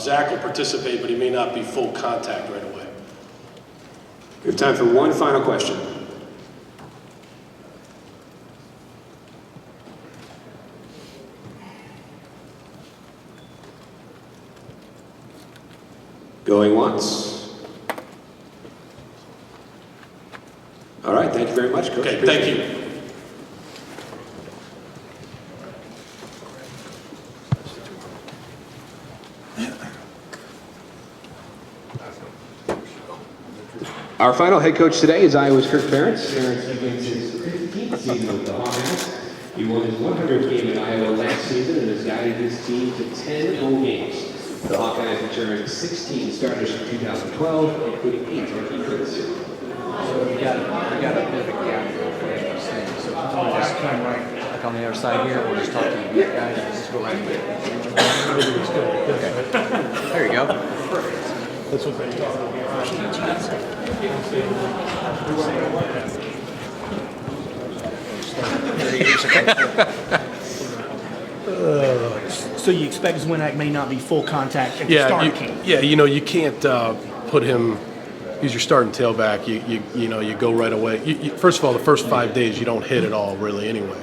Zach will participate, but he may not be full contact right away. We have time for one final question. Going once. All right, thank you very much, Coach. Okay, thank you. Our final head coach today is Iowa's Kirk Ferentz. Ferentz begins his 15th season with the Hawkeyes. He won his 100th game in Iowa last season and has guided his team to 10 home games. The Hawkeyes returned 16 starters from 2012, including 8 rookies. So we got a bit of a gap between those things. So if you just come right, like on the other side here, we'll just talk to the guys. Just go right there. Okay. There you go. That's what they So you expect Zwinak may not be full contact at the start camp? Yeah, you know, you can't put him. He's your starting tailback. You know, you go right away. First of all, the first 5 days you don't hit at all really anyway.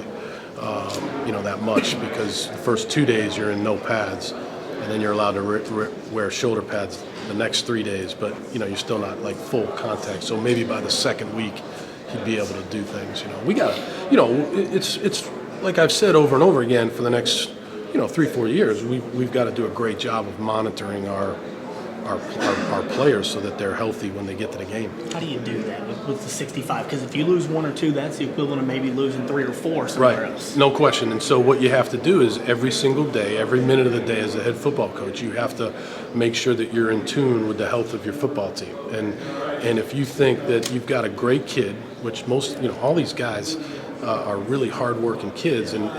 You know, that much, because the first 2 days you're in no pads, and then you're allowed to wear shoulder pads the next 3 days. But you know, you're still not like full contact. So maybe by the second week he'd be able to do things. You know, we got. You know, it's like I've said over and over again for the next 3-4 years. We've got to do a great job of monitoring our players so that they're healthy when they get to the game. How do you do that with the 65? Because if you lose 1 or 2, that's the equivalent of maybe losing 3 or 4 somewhere else. No question. And so what you have to do is every single day, every minute of the day as a head football coach, you have to make sure that you're in tune with the health of your football team. And if you think that you've got a great kid, which most, all these guys are really hard-working kids, and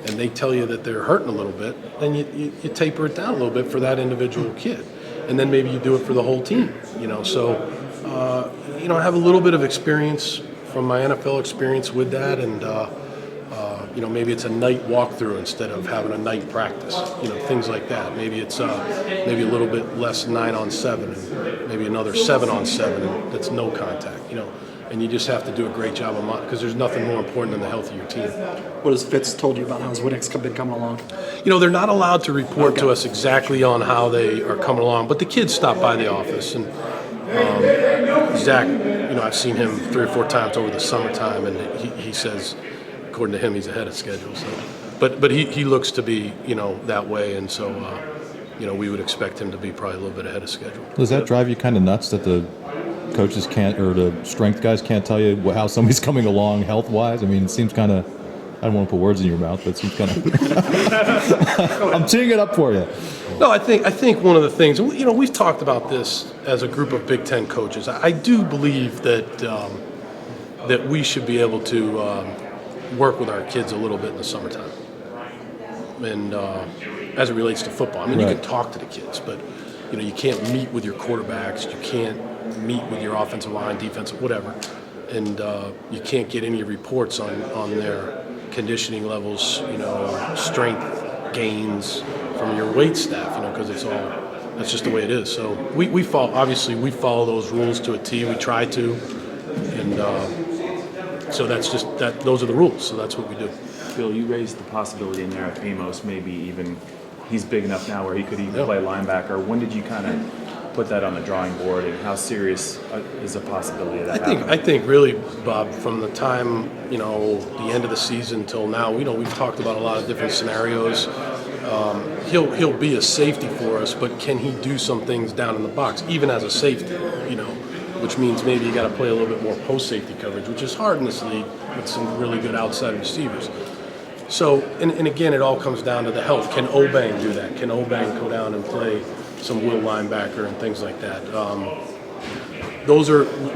they tell you that they're hurting a little bit, then you taper it down a little bit for that individual kid. And then maybe you do it for the whole team, So, I have a little bit of experience from my NFL experience with that, and maybe it's a night walkthrough instead of having a night practice, things like that. Maybe it's maybe a little bit less 9-on-7, and maybe another 7-on-7, and that's no contact, And you just have to do a great job of because there's nothing more important than the health of your team. What has Fitz told you about how Zwinak's been coming along? They're not allowed to report to us exactly on how they are coming along, but the kids stop by the office, and Zach, I've seen him 3 or 4 times over the summertime, and he says, according to him, he's ahead of schedule. So, but he looks to be that way, and so we would expect him to be probably a little bit ahead of schedule. Does that drive you kind of nuts that the coaches can't, or the strength guys can't tell you how somebody's coming along health-wise? I mean, it seems kind of, I don't want to put words in your mouth, but it seems kind of, I'm teeing it up for you. No, I think one of the things, we've talked about this as a group of Big Ten coaches. I do believe that that we should be able to work with our kids a little bit in the summertime. And as it relates to football, I mean, You can talk to the kids, but, you can't meet with your quarterbacks. You can't meet with your offensive line, defensive, whatever, and you can't get any reports on their conditioning levels, strength gains from your weight staff, because that's just the way it is. So we follow those rules to a T. We try to, and so that's just that. Those are the rules. So that's what we do. Bill, you raised the possibility in there of Amos, maybe even he's big enough now where he could even play linebacker. When did you kind of put that on the drawing board, and how serious is the possibility of that happening? I think really, Bob, from the time, the end of the season till now, we've talked about a lot of different scenarios. He'll be a safety for us, but can he do some things down in the box, even as a safety, which means maybe you got to play a little bit more post-safety coverage, which is hard in this league with some really good outside receivers. So, and again, it all comes down to the health. Can Obang do that? Can Obang go down and play some will linebacker and things like that?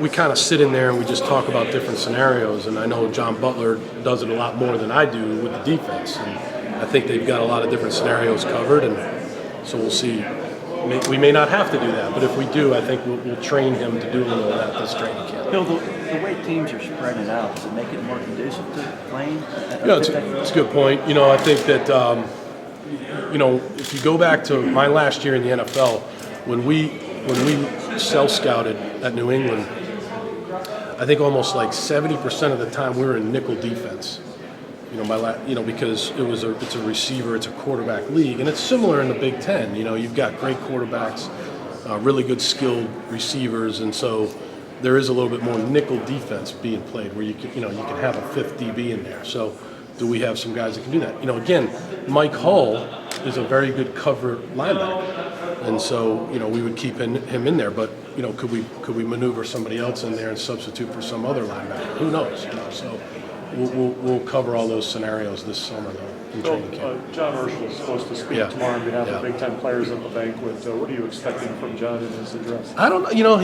We kind of sit in there and we just talk about different scenarios, and I know John Butler does it a lot more than I do with the defense, and I think they've got a lot of different scenarios covered, and so we'll see. We may not have to do that, but if we do, I think we'll train him to do a little of that this training camp. Bill, the way teams are spread it out, does it make it more conducive to playing? It's a good point. I think that if you go back to my last year in the NFL, when we self-scouted at New England, I think almost like 70% of the time we were in nickel defense. Because it's a receiver, it's a quarterback league, and it's similar in the Big Ten. You've got great quarterbacks, really good skilled receivers, and so there is a little bit more nickel defense being played where you can have a fifth DB in there. So do we have some guys that can do that? Again, Mike Hull is a very good cover linebacker, and so we would keep him in there. But could we maneuver somebody else in there and substitute for some other linebacker? Who knows? So we'll cover all those scenarios this summer though. John Urschel is supposed to speak tomorrow on behalf of Big Ten players at the banquet. What are you expecting from John in his address? I don't know.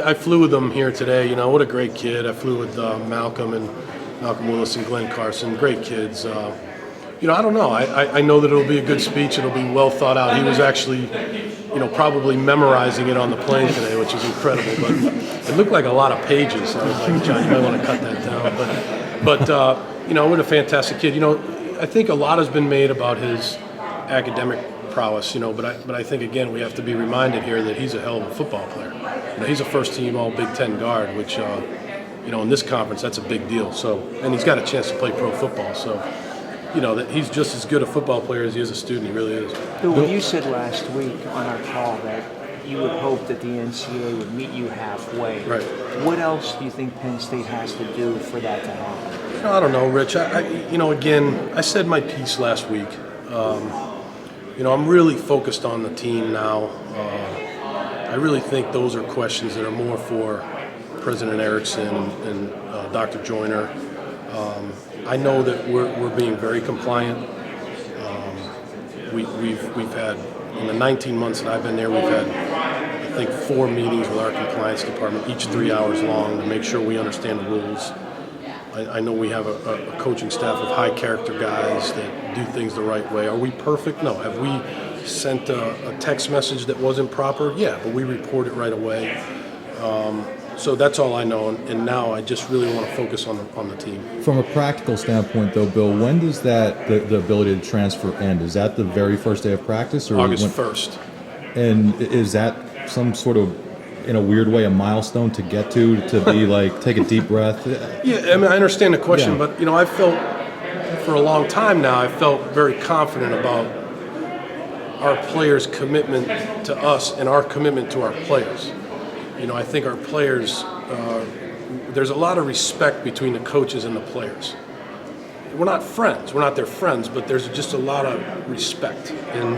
I flew with him here today. What a great kid. I flew with Malcolm Willis and Glenn Carson. Great kids. I don't know. I know that it'll be a good speech. It'll be well thought out. He was actually, probably memorizing it on the plane today, which is incredible. But it looked like a lot of pages. I was like, John, you might want to cut that down. But what a fantastic kid. I think a lot has been made about his academic prowess, but I think, again, we have to be reminded here that he's a hell of a football player. He's a first-team All-Big Ten guard, which, in this conference, that's a big deal. So, and he's got a chance to play pro football. So, that he's just as good a football player as he is a student. He really is. Bill, you said last week on our call that you would hope that the NCAA would meet you halfway. Right. What else do you think Penn State has to do for that to happen? I don't know, Rich. Again, I said my piece last week. I'm really focused on the team now. I really think those are questions that are more for President Erickson and Dr. Joyner. I know that we're being very compliant. We've had, in the 19 months that I've been there, we've had, I think, 4 meetings with our compliance department, each 3 hours long, to make sure we understand the rules. I know we have a coaching staff of high character guys that do things the right way. Are we perfect? No. Have we sent a text message that wasn't proper? Yeah, but we report it right away. So that's all I know, and now I just really want to focus on the team. From a practical standpoint, though, Bill, when does the ability to transfer end? Is that the very first day of practice, or August 1st? And is that some sort of, in a weird way, a milestone to get to be like, take a deep breath? Yeah, I understand the question, but I felt for a long time now, I felt very confident about our players' commitment to us and our commitment to our players. I think our players, there's a lot of respect between the coaches and the players. We're not friends, we're not their friends, but there's just a lot of respect. And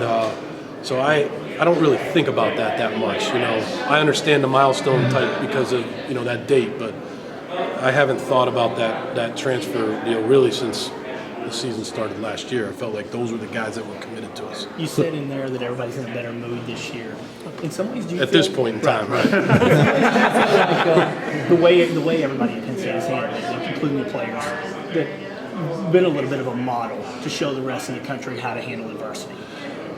so I don't really think about that much. I understand the milestone type because of, that date, but I haven't thought about that transfer deal really since the season started last year. I felt like those were the guys that were committed to us. You said in there that everybody's in a better mood this year. In some ways, do you At feel, this point in time, right? the way everybody at Penn State is handling it, including the players, that you've been a little bit of a model to show the rest of the country how to handle adversity.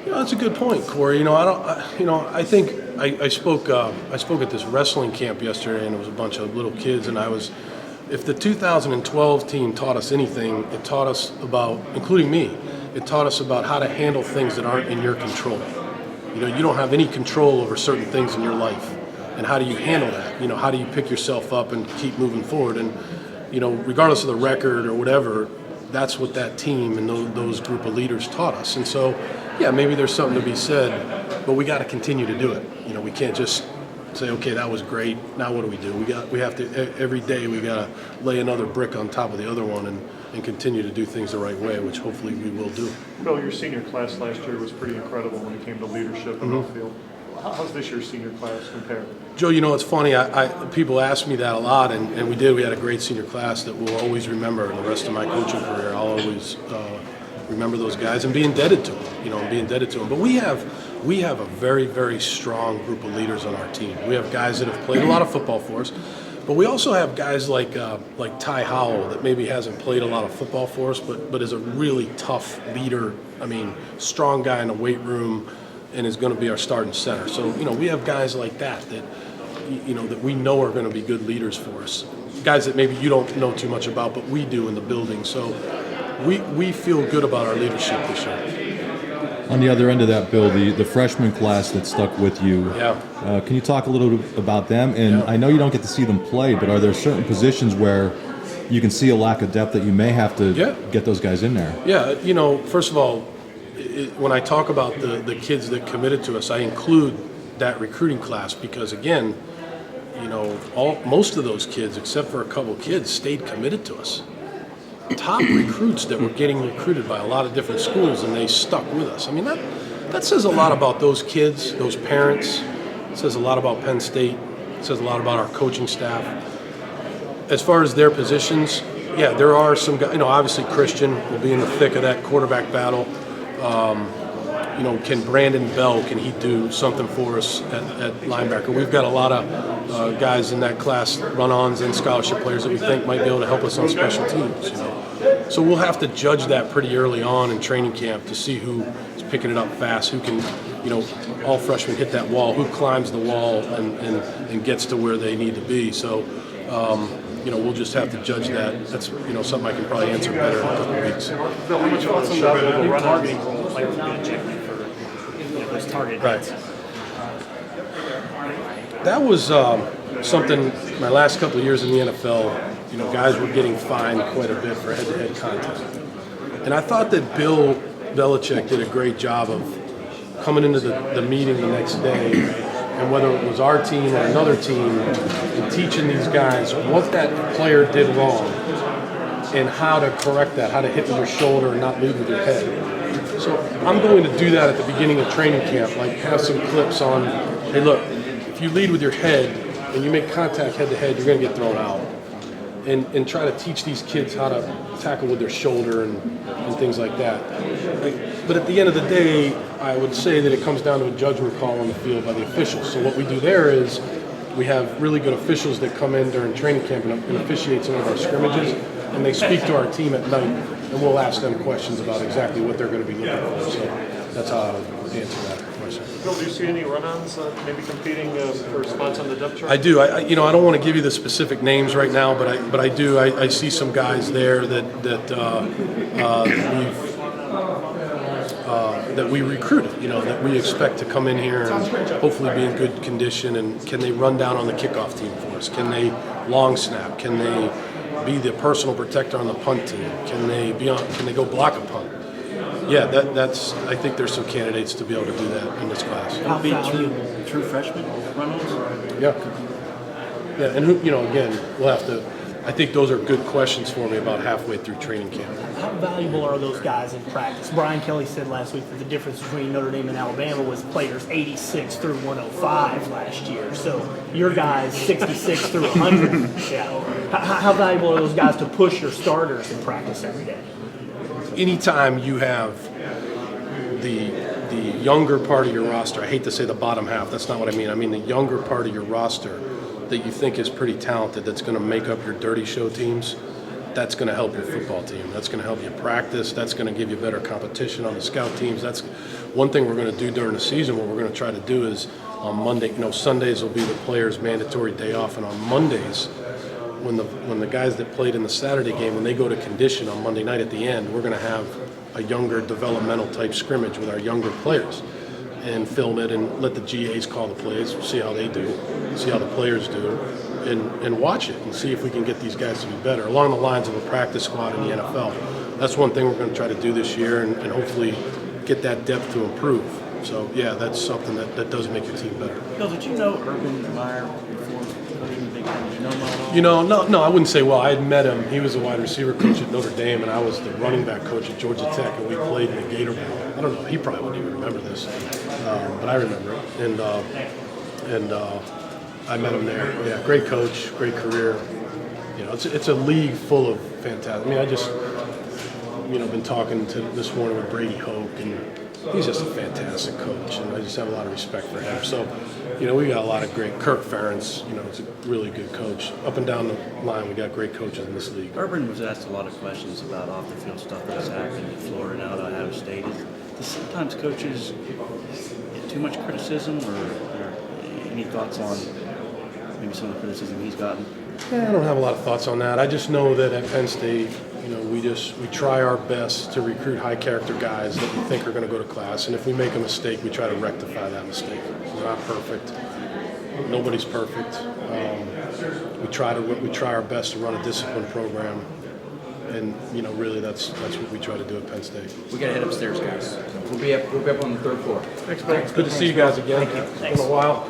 That's a good point, Corey. I think I spoke at this wrestling camp yesterday, and it was a bunch of little kids, and if the 2012 team taught us anything, it taught us about, including me, it taught us about how to handle things that aren't in your control. You don't have any control over certain things in your life, and how do you handle that? How do you pick yourself up and keep moving forward? And regardless of the record or whatever, that's what that team and those group of leaders taught us. And so, yeah, maybe there's something to be said, but we got to continue to do it. We can't just say, okay, that was great. Now what do? We have to, every day we got to lay another brick on top of the other one and continue to do things the right way, which hopefully we will do. Bill, your senior class last year was pretty incredible when it came to leadership and off-field. How's this year's senior class compare? Joe, it's funny. People ask me that a lot, and we did. We had a great senior class that we'll always remember in the rest of my coaching career. I'll always remember those guys and be indebted to them. But we have a very, very strong group of leaders on our team. We have guys that have played a lot of football for us, but we also have guys like Ty Howell that maybe hasn't played a lot of football for us, but is a really tough leader. Strong guy in the weight room, and is going to be our starting center. So we have guys like that that we know are going to be good leaders for us. Guys that maybe you don't know too much about, but we do in the building. So we feel good about our leadership this year. On the other end of that, Bill, the freshman class that stuck with you. Yeah. Can you talk a little bit about them? And I know you don't get to see them play, but are there certain positions where you can see a lack of depth that you may have to get those guys in there? Yeah, first of all, when I talk about the kids that committed to us, I include that recruiting class because, again, most of those kids, except for a couple kids, stayed committed to us. Top recruits that were getting recruited by a lot of different schools, and they stuck with us. I mean, that says a lot about those kids, those parents. It says a lot about Penn State. It says a lot about our coaching staff. As far as their positions, yeah, there are some guys. Obviously Christian will be in the thick of that quarterback battle. Can Brandon Bell, can he do something for us at linebacker? We've got a lot of guys in that class, run-ons and scholarship players that we think might be able to help us on special teams. So we'll have to judge that pretty early on in training camp to see who is picking it up fast, who can, all freshmen hit that wall, who climbs the wall and gets to where they need to be. So, we'll just have to judge that. That's, something I can probably answer better in a couple of weeks. Bill, how much of a shot will the run targeting role the players going to check for those target hits. That was something my last couple of years in the NFL, guys were getting fined quite a bit for head-to-head contact. And I thought that Bill Belichick did a great job of coming into the meeting the next day, and whether it was our team or another team, and teaching these guys what that player did wrong and how to correct that, how to hit with your shoulder and not lead with your head. So I'm going to do that at the beginning of training camp, like have some clips on, hey look, if you lead with your head and you make contact head to head, you're going to get thrown out. And try to teach these kids how to tackle with their shoulder and things like that. But at the end of the day, I would say that it comes down to a judgment call on the field by the officials. So what we do there is we have really good officials that come in during training camp and officiate some of our scrimmages, and they speak to our team at night, and we'll ask them questions about exactly what they're going to be looking for. So that's how I would answer that question. Bill, do you see any run-ons maybe competing for spots on the depth chart? I do. I don't want to give you the specific names right now, but I do. I see some guys there that we recruited. That we expect to come in here and hopefully be in good condition. And can they run down on the kickoff team for us? Can they long snap? Can they be the personal protector on the punt team? Can they go block a punt? Yeah, that's. I think there's some candidates to be able to do that in this class. How valuable? True freshman run-ons? Yeah, and who, again, we'll have to. I think those are good questions for me about halfway through training camp. How valuable are those guys in practice? Brian Kelly said last week that the difference between Notre Dame and Alabama was players 86 through 105 last year. So your guys 66 through 100. Yeah. How valuable are those guys to push your starters in practice every day? Anytime you have the younger part of your roster, I hate to say the bottom half, that's not what I mean. I mean the younger part of your roster that you think is pretty talented, that's going to make up your dirty show teams, that's going to help your football team. That's going to help you practice. That's going to give you better competition on the scout teams. That's one thing we're going to do during the season. What we're going to try to do is on Monday, Sundays will be the players' mandatory day off, and on Mondays, when the guys that played in the Saturday game, when they go to condition on Monday night at the end, we're going to have a younger developmental type scrimmage with our younger players and film it and let the GAs call the plays, see how they do, see how the players do, and watch it and see if we can get these guys to be better along the lines of a practice squad in the NFL. That's one thing we're going to try to do this year and hopefully get that depth to improve. So, yeah, that's something that does make your team better. Bill, did you know Urban Meyer before coaching the Big Ten? Did you know him at all? No, I wouldn't say well. I had met him. He was a wide receiver coach at Notre Dame, and I was the running back coach at Georgia Tech, and we played in the Gator Bowl. I don't know. He probably wouldn't even remember this, but I remember it. And I met him there. Yeah, great coach, great career. It's a league full of fantastic. I mean, I just been talking to this morning with Brady Hoke, and he's just a fantastic coach, and I just have a lot of respect for him. So, we got a lot of great. Kirk Ferentz, is a really good coach. Up and down the line, we got great coaches in this league. Urban was asked a lot of questions about off-the-field stuff that has happened in Florida and Ohio State. Does sometimes coaches get too much criticism, or any thoughts on maybe some of the criticism he's gotten? Yeah, I don't have a lot of thoughts on that. I just know that at Penn State, we try our best to recruit high character guys that we think are going to go to class, and if we make a mistake, we try to rectify that mistake. We're not perfect. Nobody's perfect. We try our best to run a disciplined program, and really that's what we try to do at Penn State. We got to head upstairs, guys. We'll be up on the 3rd floor. Thanks, Bill. It's good to see you guys again. It's been a while.